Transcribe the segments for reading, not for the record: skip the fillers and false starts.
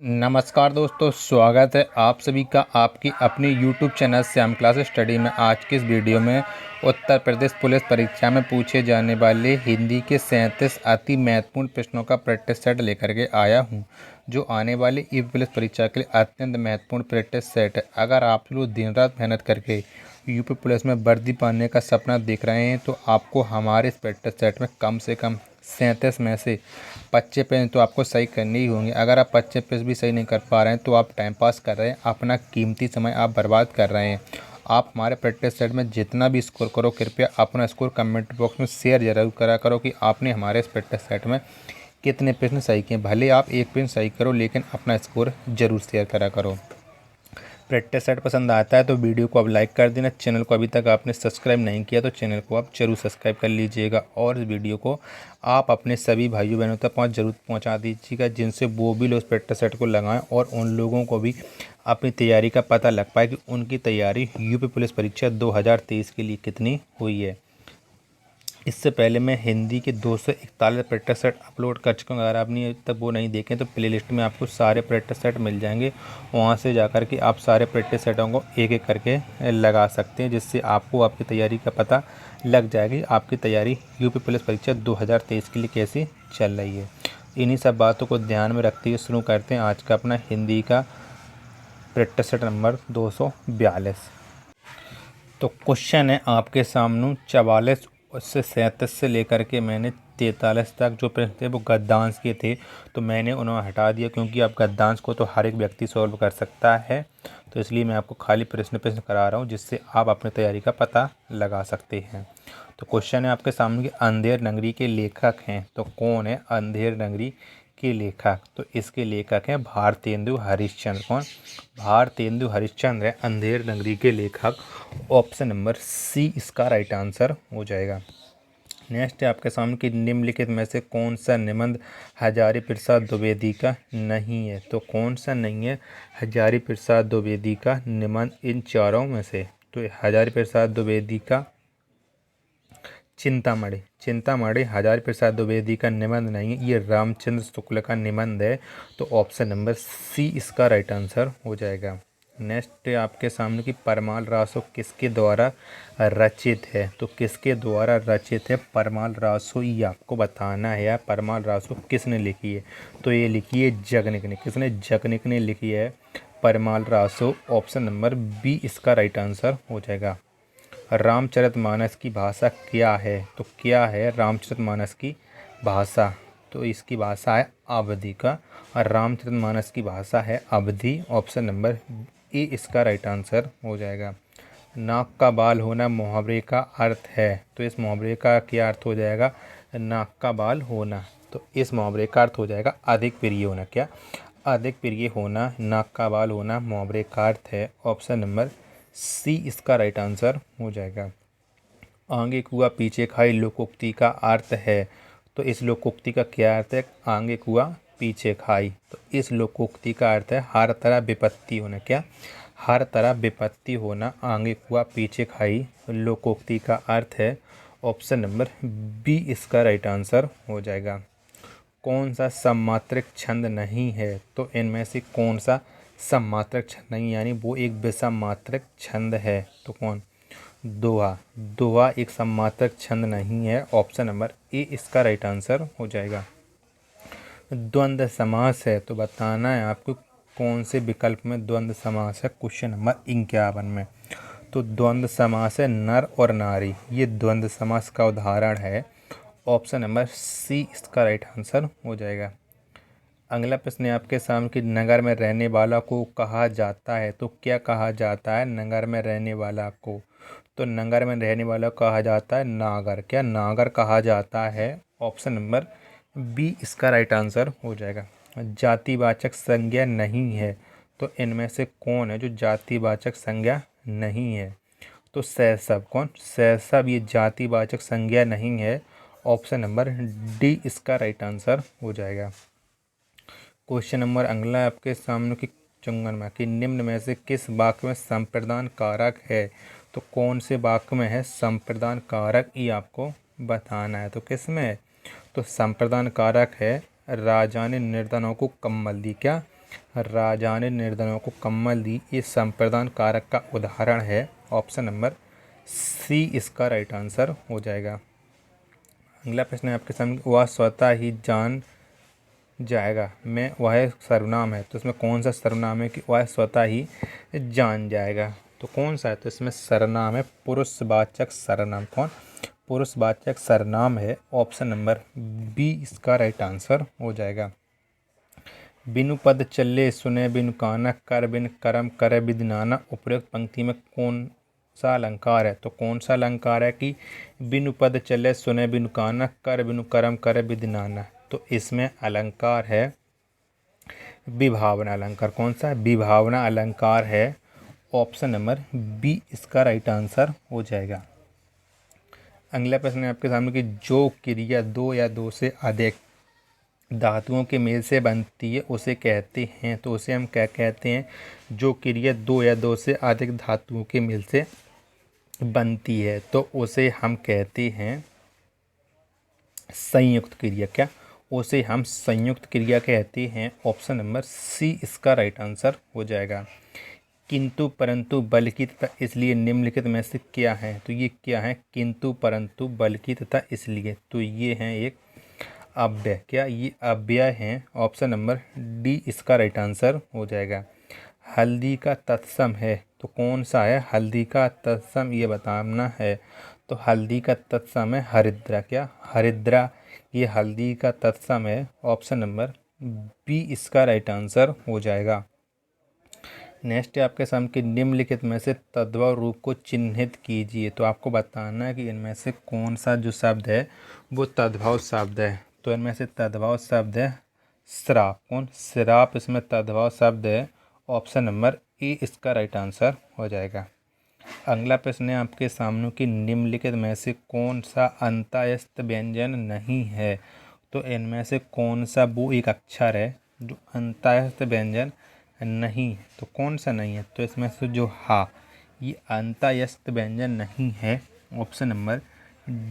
नमस्कार दोस्तों, स्वागत है आप सभी का आपकी अपनी YouTube channel Shyam class study में। आज के इस वीडियो में उत्तर प्रदेश पुलिस परीक्षा में पूछे जाने वाले हिंदी के 37 अति महत्वपूर्ण प्रश्नों का प्रैक्टिस सेट लेकर के आया हूं, जो आने वाली यूपी पुलिस परीक्षा के लिए अत्यंत महत्वपूर्ण प्रैक्टिस सेट है। अगर आप लोग दिन रात मेहनत करके यूपी पुलिस में वर्दी पाने का सपना देख रहे हैं तो आपको हमारे इस प्रैक्टिस सेट में कम से कम 37 में से 25 पेज तो आपको सही करने ही होंगे। अगर आप 25 पेज भी सही नहीं कर पा रहे हैं तो आप टाइम पास कर रहे हैं, अपना कीमती समय आप बर्बाद कर रहे हैं। आप हमारे प्रैक्टिस सेट में जितना भी स्कोर करो, कृपया अपना स्कोर कमेंट बॉक्स में शेयर जरूर करा करो कि आपने हमारे इस प्रैक्टिस सेट में कितने प्रश्न सही किए। भले आप एक प्रश्न सही करो, लेकिन अपना स्कोर जरूर शेयर करा करो। प्रैक्टिस सेट पसंद आता है तो वीडियो को अब लाइक कर देना। चैनल को अभी तक आपने सब्सक्राइब नहीं किया तो चैनल को आप जरूर सब्सक्राइब कर लीजिएगा, और इस वीडियो को आप अपने सभी भाइयों बहनों तक जरूर पहुंचा दीजिएगा, जिनसे वो भी लोग प्रैक्टिस सेट को लगाएं और उन लोगों को भी अपनी तैयारी का पता लग पाए कि उनकी तैयारी यूपी पुलिस परीक्षा 2023 के लिए कितनी हुई है। इससे पहले मैं हिंदी के 241 प्रैक्टिस सेट अपलोड कर चुका हूँ। अगर आपने अभी तक वो नहीं देखे तो प्लेलिस्ट में आपको सारे प्रैक्टिस सेट मिल जाएंगे। वहाँ से जाकर के आप सारे प्रैक्टिस सेटों को एक एक करके लगा सकते हैं, जिससे आपको आपकी तैयारी का पता लग जाएगी आपकी तैयारी यूपी पुलिस परीक्षा 2023 के लिए कैसी चल रही है। इन्हीं सब बातों को ध्यान में रखते हुए शुरू करते हैं आज का अपना हिंदी का प्रैक्टिस सेट नंबर 242। तो क्वेश्चन है आपके सामने 44 उससे 37 से लेकर के मैंने 43 तक जो प्रश्न थे वो गद्यांश के थे, तो मैंने उन्हें हटा दिया, क्योंकि आप गद्यांश को तो हर एक व्यक्ति सॉल्व कर सकता है। तो इसलिए मैं आपको खाली प्रश्न करा रहा हूँ, जिससे आप अपनी तैयारी का पता लगा सकते हैं। तो क्वेश्चन है आपके सामने कि अंधेर नगरी के लेखक हैं, तो कौन है अंधेर नगरी के लेखक? तो इसके लेखक हैं भारतेंदु हरिश्चंद्र। कौन? भारतेंदु हरिश्चंद्र है अंधेर नगरी के लेखक। ऑप्शन नंबर सी इसका राइट आंसर हो जाएगा। नेक्स्ट है आपके सामने कि निम्नलिखित में से कौन सा निबंध हजारी प्रसाद द्विवेदी का नहीं है? तो कौन सा नहीं है हजारी प्रसाद द्विवेदी का निबंध इन चारों में से? तो हजारी प्रसाद द्विवेदी का चिंतामणि हजारी प्रसाद द्विवेदी का निबंध नहीं है, ये रामचंद्र शुक्ल का निबंध है। तो ऑप्शन नंबर सी इसका राइट आंसर हो जाएगा। नेक्स्ट है आपके सामने कि परमाल रासो किसके द्वारा रचित है? तो किसके द्वारा रचित है परमाल रासो, ये आपको बताना है। परमाल रासो किसने लिखी है? तो ये लिखी है जगनिक ने। किसने? जगनिक ने लिखी है Parmal Raso. Option number B इसका राइट आंसर हो जाएगा। रामचरितमानस की भाषा क्या है? तो क्या है रामचरितमानस की भाषा? तो इसकी भाषा है अवधी का, और रामचरितमानस की भाषा है अवधी। ऑप्शन नंबर ए इसका राइट आंसर हो जाएगा। नाक का बाल होना मुहावरे का अर्थ है, तो इस मुहावरे का क्या अर्थ हो जाएगा? नाक का बाल होना। तो इस मुहावरे का अर्थ हो जाएगा अधिक प्रिय होना। क्या? अधिक प्रिय होना। नाक का बाल होना मुहावरे का अर्थ है। ऑप्शन नंबर सी इसका राइट आंसर हो जाएगा। आगे कुआ पीछे खाई लोकोक्ति का अर्थ है, तो इस लोकोक्ति का क्या अर्थ है? आगे कुआ पीछे खाई। तो इस लोकोक्ति का अर्थ है हर तरह विपत्ति होना। क्या? हर तरह विपत्ति होना। आगे कुआ पीछे खाई लोकोक्ति का अर्थ है। ऑप्शन नंबर बी इसका राइट आंसर हो जाएगा। कौन सा सम्मात्रक छंद नहीं है? तो इनमें से कौन सा सम्मात्रक छंद नहीं, यानी वो एक विषममात्रक छंद है? तो कौन? दोहा। दोहा एक सम्मात्रक छंद नहीं है। ऑप्शन नंबर ए इसका राइट आंसर हो जाएगा। द्वंद्व समास है, तो बताना है आपको कौन से विकल्प में द्वंद्व समास है क्वेश्चन नंबर 51 में। तो द्वंद्व समास है नर और नारी, ये द्वंद्व समास का उदाहरण है। ऑप्शन नंबर सी इसका राइट आंसर हो जाएगा। अगला प्रश्न है आपके सामने कि नगर में रहने वाला को कहा जाता है, तो क्या कहा जाता है नगर में रहने वाला को? तो नगर में रहने वाला कहा जाता है नागर। क्या? नागर कहा जाता है। ऑप्शन नंबर बी इसका राइट आंसर हो जाएगा। जातिवाचक संज्ञा नहीं है, तो इनमें से कौन है जो जातिवाचक संज्ञा नहीं है? तो शैशव। कौन? शैशव ये जातिवाचक संज्ञा नहीं है। ऑप्शन नंबर डी इसका राइट आंसर हो जाएगा। क्वेश्चन नंबर अगला आपके सामने की चुंगन में कि निम्न में से किस वाक्य में संप्रदान कारक है? तो कौन से वाक्य में है संप्रदान कारक, ये आपको बताना है। तो किस में है? तो संप्रदान कारक है राजा ने निर्धनों को कम्बल दी। क्या? राजा ने निर्धनों को कम्बल दी, ये संप्रदान कारक का उदाहरण है। ऑप्शन नंबर सी इसका राइट आंसर हो जाएगा। अगला प्रश्न है आपके सामने, वह स्वतः ही जान जाएगा में वह सर्वनाम है, तो इसमें कौन सा सर्वनाम है कि वह स्वतः ही जान जाएगा, तो कौन सा है, तो इसमें सर्वनाम है पुरुषवाचक सर्वनाम। कौन? पुरुषवाचक सर्वनाम है। ऑप्शन नंबर बी इसका राइट आंसर हो जाएगा। बिनु पद चले सुने बिनु काना, कर बिन करम करे बिद नाना, उपरोक्त पंक्ति में कौन सा अलंकार है, तो कौन सा अलंकार है कि बिनु पद चले सुने बिनु काना, कर बिनु करम करे बिद नाना, तो इसमें अलंकार है विभावना अलंकार। कौन सा? विभावना अलंकार है। ऑप्शन नंबर बी इसका राइट आंसर हो जाएगा। अगला प्रश्न है आपके सामने कि जो क्रिया दो या दो से अधिक धातुओं के मेल से बनती है उसे कहते हैं, तो उसे हम क्या कहते हैं? जो क्रिया दो या दो से अधिक धातुओं के मेल से बनती है तो उसे हम कहते हैं संयुक्त क्रिया। क्या? उसे हम संयुक्त क्रिया कहते हैं। ऑप्शन नंबर सी इसका राइट आंसर हो जाएगा। किंतु परंतु बल्कि तथा इसलिए निम्नलिखित में से क्या है, तो ये क्या है? किंतु परंतु बल्कि तथा इसलिए, तो ये हैं एक अव्यय। क्या? ये अव्यय हैं। ऑप्शन नंबर डी इसका राइट आंसर हो जाएगा। हल्दी का तत्सम है, तो कौन सा है? हल्दी का तत्सम ये बताना है, तो हल्दी का तत्सम है हरिद्रा। क्या? हरिद्रा, ये हल्दी का तत्सम है। ऑप्शन नंबर बी इसका राइट आंसर हो जाएगा। नेक्स्ट है आपके सामने कि निम्नलिखित में से तद्भव रूप को चिन्हित कीजिए, तो आपको बताना है कि इनमें से कौन सा जो शब्द है वो तद्भव शब्द है, तो इनमें से तद्भव शब्द है श्राप। कौन? श्राप इसमें तद्भव शब्द है। ऑप्शन नंबर ए इसका राइट आंसर हो जाएगा। अगला प्रश्न है आपके सामने कि निम्नलिखित में से कौन सा अंतःस्थ व्यंजन नहीं है, तो इनमें से कौन सा वो एक अक्षर है जो अंतःस्थ व्यंजन नहीं, तो कौन सा नहीं है, तो इसमें से जो हा, ये अंतःस्थ व्यंजन नहीं है। ऑप्शन नंबर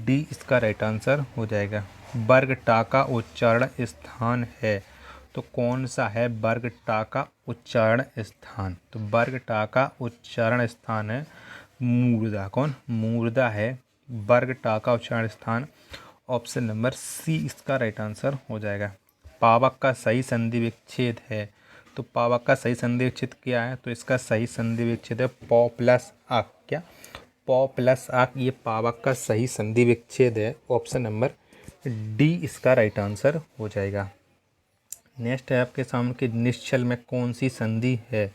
डी इसका राइट आंसर हो जाएगा। वर्ग टा का उच्चारण स्थान है, तो कौन सा है वर्ग टा का उच्चारण स्थान, तो वर्ग टा का उच्चारण स्थान है मूर्धा। कौन? मूर्धा है वर्ग टा का उच्चारण स्थान। ऑप्शन नंबर सी इसका राइट आंसर हो जाएगा। पावक का सही संधि विच्छेद है, तो पावक का सही संधि विच्छेद क्या है, तो इसका सही संधि विच्छेद है पौ प्लस आक। क्या? पौ प्लस आक, ये पावक का सही संधि विच्छेद है। ऑप्शन नंबर डी इसका राइट आंसर हो जाएगा। नेक्स्ट है आपके सामने कि निश्चल में कौन सी संधि है,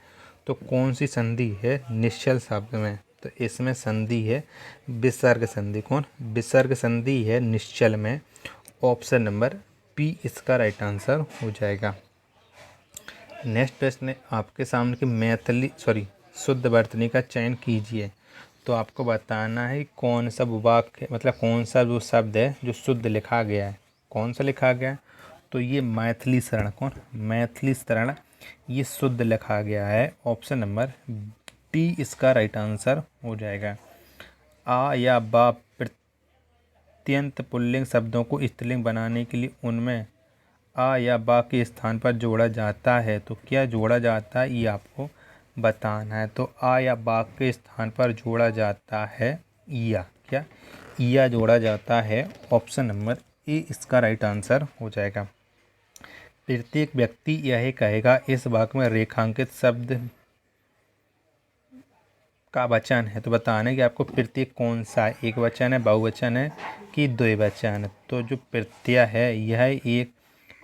तो कौन सी संधि है निश्चल शब्द में, तो इसमें संधि है विसर्ग संधि। कौन? विसर्ग संधि है निश्चल में। ऑप्शन नंबर बी इसका राइट आंसर हो जाएगा। नेक्स्ट प्रश्न है आपके सामने कि मैथिली शुद्ध वर्तनी का चयन कीजिए, तो आपको बताना है कौन सा वाक्य मतलब कौन सा जो शब्द है जो शुद्ध लिखा गया है, कौन सा लिखा गया है, तो ये मैथिली शरण। कौन? मैथिली शरण, ये शुद्ध लिखा गया है। ऑप्शन नंबर डी इसका राइट आंसर हो जाएगा। आ या बा प्रत्यंत पुल्लिंग शब्दों को स्त्रीलिंग बनाने के लिए उनमें आ या बा के स्थान पर जोड़ा जाता है, तो क्या जोड़ा जाता है ये आपको बताना है। तो आ या बा के स्थान पर जोड़ा जाता है या। क्या? या जोड़ा जाता है। ऑप्शन नंबर ए इसका राइट आंसर हो जाएगा। प्रत्येक व्यक्ति यह कहेगा इस वाक्य में रेखांकित शब्द का वचन है, तो बताना है कि आपको प्रत्येक कौन सा है, एक वचन है, बहुवचन है कि द्विवचन है। तो जो प्रत्यय है यह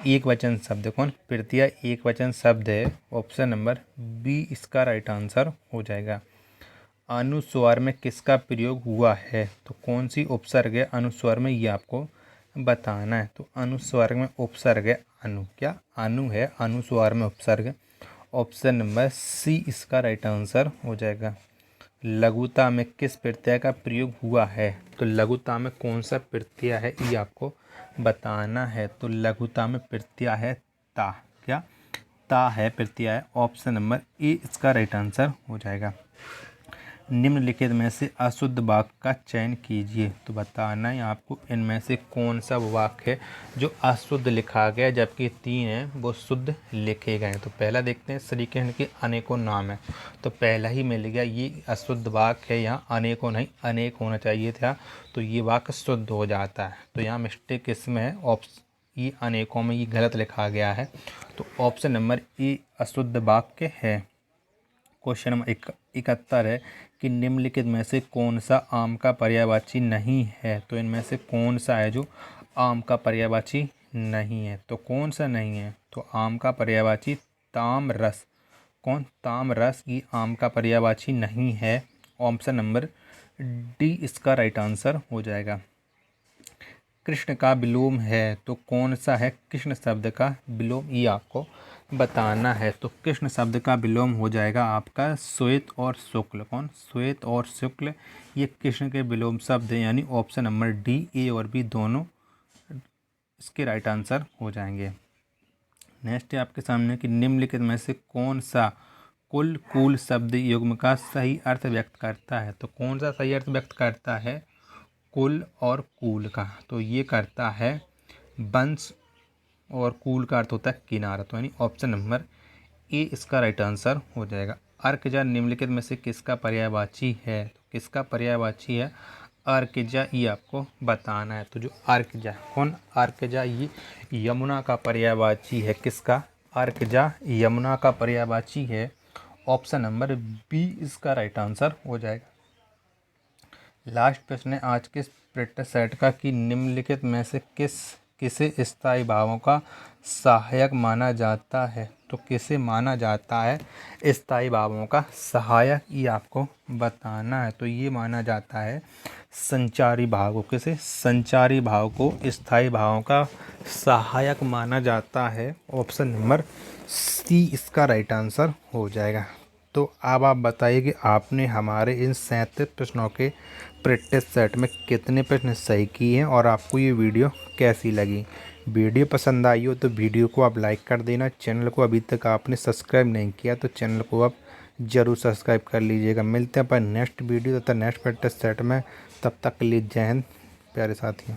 एक वचन शब्द। कौन? प्रत्यय एक वचन शब्द है। ऑप्शन नंबर बी इसका राइट आंसर हो जाएगा। अनुस्वार में किसका प्रयोग हुआ है, तो कौन सी उपसर्ग है अनुस्वार में, ये आपको बताना है। तो अनुस्वार में उपसर्ग है अनु। क्या? अनु है अनुस्वार में उपसर्ग। ऑप्शन नंबर सी इसका राइट आंसर हो जाएगा। लघुता में किस प्रत्यय का प्रयोग हुआ है, तो लघुता में कौन सा प्रत्यय है ये आपको बताना है। तो लघुता में प्रत्यय है ता। क्या? ता है प्रत्यय। ऑप्शन नंबर ए इसका राइट आंसर हो जाएगा। निम्नलिखित में से अशुद्ध वाक्य का चयन कीजिए। तो बताना है आपको इनमें से कौन सा वाक्य है जो अशुद्ध लिखा गया, जबकि 3 हैं वो शुद्ध लिखे गए हैं। तो पहला देखते हैं, श्री कृष्ण के अनेकों नाम है। तो पहला ही मिल गया, ये अशुद्ध वाक्य है, यहाँ अनेकों नहीं अनेक होना चाहिए था, तो ये वाक्य शुद्ध हो जाता है। तो यहाँ मिस्टेक इसमें है, ये अनेकों में ये गलत लिखा गया है। तो ऑप्शन नंबर ए अशुद्ध वाक्य है। क्वेश्चन नंबर 71 है कि निम्नलिखित में से कौन सा आम का पर्यायवाची नहीं है। तो इनमें से कौन सा है जो आम का पर्यायवाची नहीं है। तो कौन सा नहीं है, तो आम का पर्यायवाची ताम रस। ताम रस ये आम का पर्यायवाची नहीं है। ऑप्शन नंबर डी इसका राइट आंसर हो जाएगा। कृष्ण का विलोम है, तो कौन सा है कृष्ण शब्द का विलोम, ये आपको बताना है। तो कृष्ण शब्द का विलोम हो जाएगा आपका श्वेत और शुक्ल। श्वेत और शुक्ल ये कृष्ण के विलोम शब्द हैं, यानी ऑप्शन नंबर डी, ए और बी दोनों इसके राइट आंसर हो जाएंगे। नेक्स्ट है आपके सामने कि निम्नलिखित में से कौन सा कुल कूल शब्द युग्म का सही अर्थ व्यक्त करता है। तो कौन सा सही अर्थ व्यक्त करता है कुल और कूल का, तो ये करता है वंश, और कूल का अर्थ होता है किनारा। तो यानी ऑप्शन नंबर ए इसका राइट आंसर हो जाएगा। अर्कजा निम्नलिखित में से किसका पर्यायवाची है। तो किसका पर्यायवाची है अर्कजा, ये आपको बताना है। तो जो अर्कजा अर्कजा ये यमुना का पर्यायवाची है। किसका, अर्कजा यमुना का पर्यायवाची है। ऑप्शन नंबर बी इसका राइट आंसर हो जाएगा। लास्ट प्रश्न है आज के प्रैक्टिस सेट का कि निम्नलिखित में से किसे स्थायी भावों का सहायक माना जाता है। तो किसे माना जाता है स्थायी भावों का सहायक, ये आपको बताना है। तो ये माना जाता है संचारी भाव को। किसे, संचारी भाव को स्थायी भावों का सहायक माना जाता है। ऑप्शन नंबर सी इसका राइट आंसर हो जाएगा। तो अब आप बताइए कि आपने हमारे इन 37 प्रश्नों के प्रैक्टिस सेट में कितने प्रश्न सही किए हैं और आपको ये वीडियो कैसी लगी। वीडियो पसंद आई हो तो वीडियो को आप लाइक कर देना। चैनल को अभी तक आपने सब्सक्राइब नहीं किया तो चैनल को आप ज़रूर सब्सक्राइब कर लीजिएगा। मिलते हैं अपन नेक्स्ट वीडियो तथा नेक्स्ट प्रैक्टिस सेट में। तब तक के लिए जय हिंद प्यारे साथियों।